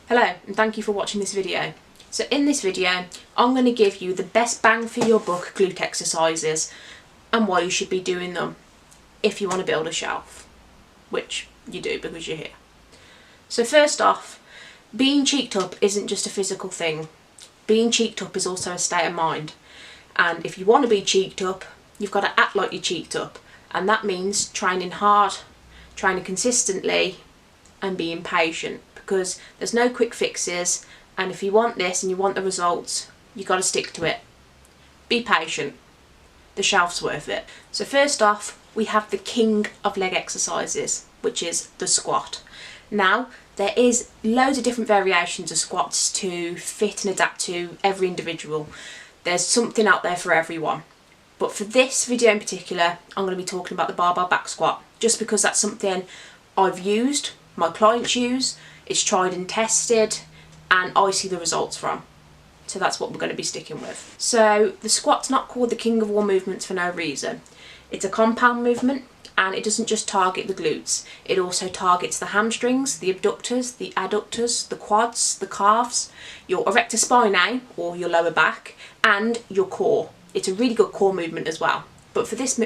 Hello and thank you for watching this video. So in this video I'm going to give you the best bang for your buck glute exercises and why you should be doing them if you want to build a shelf, which you do because you're here. So first off, being cheeked up isn't just a physical thing. Being cheeked up is also a state of mind, and if you want to be cheeked up you've got to act like you're cheeked up, and that means training hard, training consistently and being patient, because there's no quick fixes, and if you want this and you want the results, you've got to stick to it. Be patient. The shelf's worth it. So first off, we have the king of leg exercises, which is the squat. Now, there is loads of different variations of squats to fit and adapt to every individual. There's something out there for everyone. But for this video in particular, I'm going to be talking about the barbell back squat, just because that's something I've used, my clients use, it's tried and tested, and I see the results from. So that's what we're going to be sticking with. So the squat's not called the king of all movements for no reason. It's a compound movement, and it doesn't just target the glutes. It also targets the hamstrings, the abductors, the adductors, the quads, the calves, your erector spinae, or your lower back, and your core. It's a really good core movement as well. But for this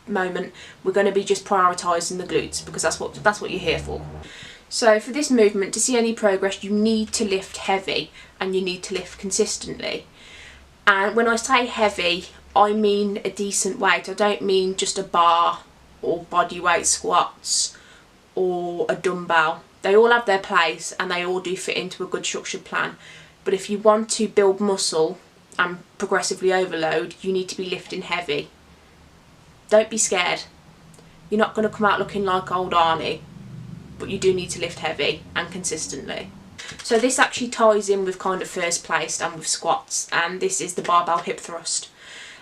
moment, we're going to be just prioritising the glutes, because that's what you're here for. So for this movement, to see any progress, you need to lift heavy and you need to lift consistently. And when I say heavy, I mean a decent weight. I don't mean just a bar or body weight squats or a dumbbell. They all have their place and they all do fit into a good structured plan. But if you want to build muscle and progressively overload, you need to be lifting heavy. Don't be scared. You're not going to come out looking like old Arnie, but you do need to lift heavy and consistently. So this actually ties in with kind of first place and with squats, and this is the barbell hip thrust.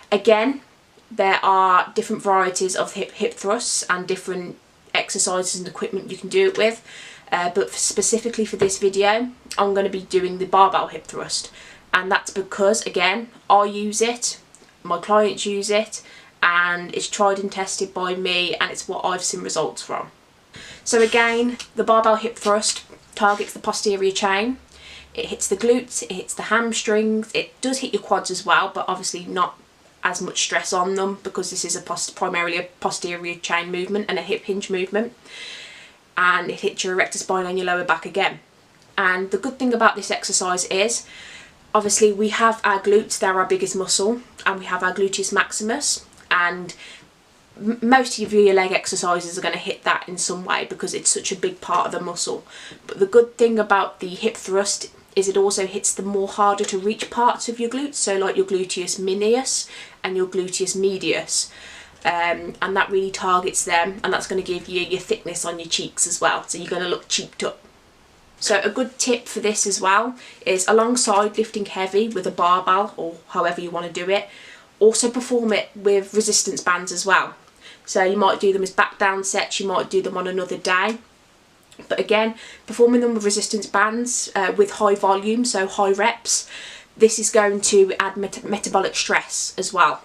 Again, there are different varieties of hip thrusts and different exercises and equipment you can do it with, but specifically for this video I'm going to be doing the barbell hip thrust, and that's because, again, I use it, my clients use it, and it's tried and tested by me, and it's what I've seen results from. So again, the barbell hip thrust targets the posterior chain. It hits the glutes, it hits the hamstrings, it does hit your quads as well, but obviously not as much stress on them because this is primarily a posterior chain movement and a hip hinge movement. And it hits your erector spine and your lower back again. And the good thing about this exercise is, obviously we have our glutes, they're our biggest muscle, and we have our gluteus maximus, and most of your leg exercises are going to hit that in some way because it's such a big part of the muscle. But the good thing about the hip thrust is it also hits the more harder to reach parts of your glutes, so like your gluteus minius and your gluteus medius, and that really targets them, and that's going to give you your thickness on your cheeks as well, so you're going to look cheeked up. So a good tip for this as well is, alongside lifting heavy with a barbell or however you want to do it, also perform it with resistance bands as well. So you might do them as back down sets, you might do them on another day. But again, performing them with resistance bands with high volume, so high reps, this is going to add metabolic stress as well.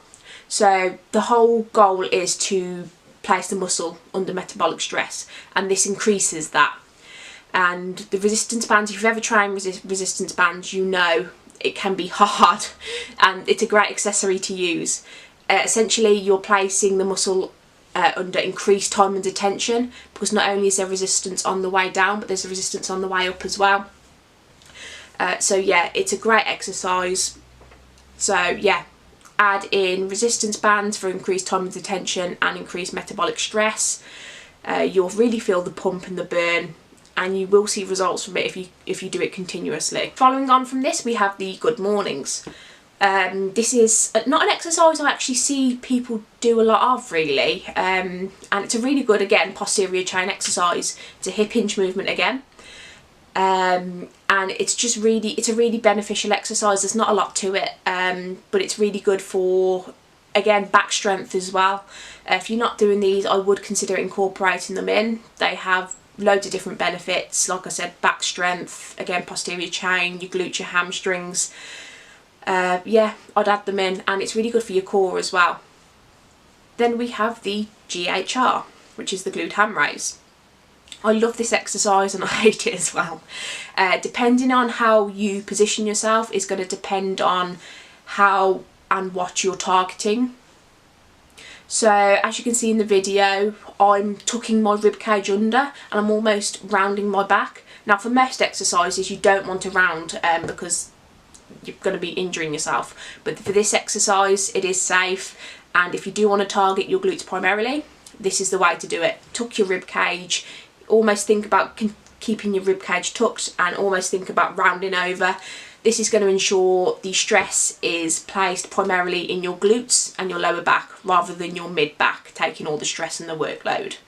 So the whole goal is to place the muscle under metabolic stress, and this increases that. And the resistance bands, if you've ever tried resistance bands, you know it can be hard, and it's a great accessory to use. Essentially, you're placing the muscle under increased time under tension, because not only is there resistance on the way down, but there's a resistance on the way up as well. So yeah, it's a great exercise. So yeah, add in resistance bands for increased time under tension and increased metabolic stress. You'll really feel the pump and the burn, and you will see results from it if you do it continuously. Following on from this, we have the good mornings. This is not an exercise I actually see people do a lot of, really, and it's a really good, again, posterior chain exercise. It's a hip hinge movement again, and it's a really beneficial exercise. There's not a lot to it, but it's really good for, again, back strength as well. If you're not doing these, I would consider incorporating them in. They have loads of different benefits, like I said, back strength, again, posterior chain, your glutes, your hamstrings. Yeah, I'd add them in, and it's really good for your core as well. Then we have the GHR, which is the glute ham raise. I love this exercise and I hate it as well. Depending on how you position yourself is going to depend on how and what you're targeting. So as you can see in the video, I'm tucking my rib cage under and I'm almost rounding my back. Now for most exercises you don't want to round because you're going to be injuring yourself, but for this exercise it is safe, and if you do want to target your glutes primarily, this is the way to do it. Tuck your rib cage, almost think about keeping your rib cage tucked and almost think about rounding over. This is going to ensure the stress is placed primarily in your glutes and your lower back rather than your mid back taking all the stress and the workload.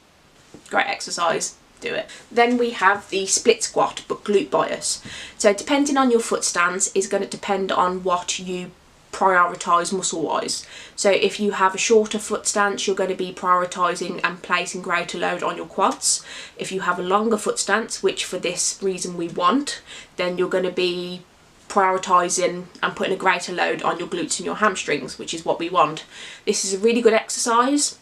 Great exercise, do it. Then we have the split squat but glute bias. So depending on your foot stance is going to depend on what you prioritise muscle wise. So if you have a shorter foot stance, you're going to be prioritising and placing greater load on your quads. If you have a longer foot stance, which for this reason we want, then you're going to be prioritising and putting a greater load on your glutes and your hamstrings, which is what we want. This is a really good exercise.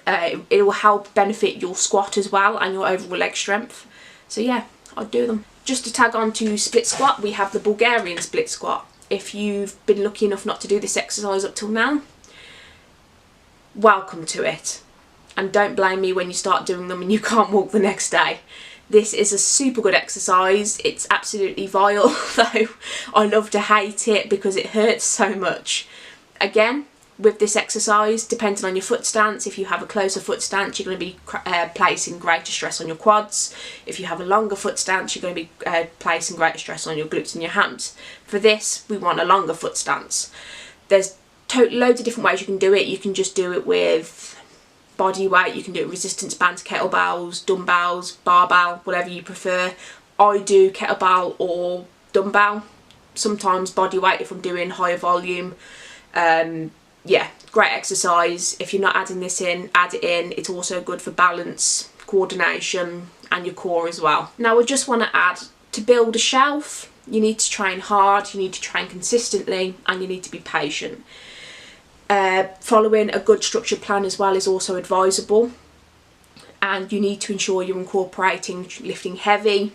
It will help benefit your squat as well and your overall leg strength. So yeah, I'd do them. Just to tag on to split squat, we have the Bulgarian split squat. If you've been lucky enough not to do this exercise up till now, welcome to it. And don't blame me when you start doing them and you can't walk the next day. This is a super good exercise. It's absolutely vile though. I love to hate it because it hurts so much. Again, with this exercise, depending on your foot stance, if you have a closer foot stance, you're going to be placing greater stress on your quads. If you have a longer foot stance, you're going to be placing greater stress on your glutes and your hams. For this, we want a longer foot stance. There's loads of different ways you can do it. You can just do it with body weight, you can do it resistance bands, kettlebells, dumbbells, barbell, whatever you prefer. I do kettlebell or dumbbell, sometimes body weight if I'm doing higher volume. Yeah, great exercise. If you're not adding this in, add it in. It's also good for balance, coordination and your core as well. Now I just want to add, to build a shelf you need to train hard, you need to train consistently and you need to be patient. Following a good structured plan as well is also advisable, and you need to ensure you're incorporating lifting heavy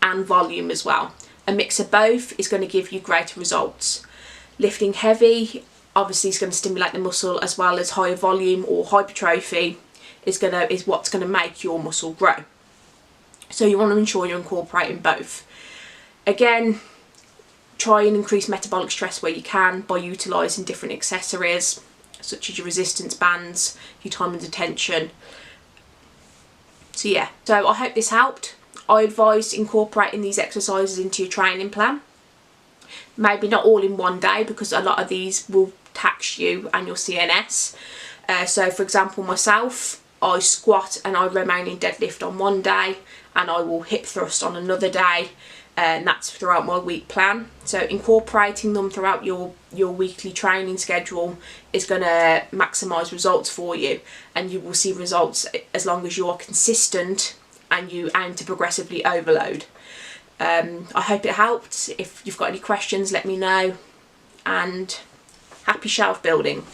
and volume as well. A mix of both is going to give you greater results. Lifting heavy obviously is going to stimulate the muscle, as well as higher volume or hypertrophy is what's going to make your muscle grow. So you want to ensure you're incorporating both. Again, try and increase metabolic stress where you can by utilising different accessories such as your resistance bands, your time and attention. So yeah, so I hope this helped. I advise incorporating these exercises into your training plan. Maybe not all in one day because a lot of these will tax you and your CNS. So for example, myself, I squat and I Romanian deadlift on one day and I will hip thrust on another day. And that's throughout my week plan. So incorporating them throughout your weekly training schedule is going to maximise results for you, and you will see results as long as you are consistent and you aim to progressively overload. I hope it helped. If you've got any questions, let me know, and happy shelf building.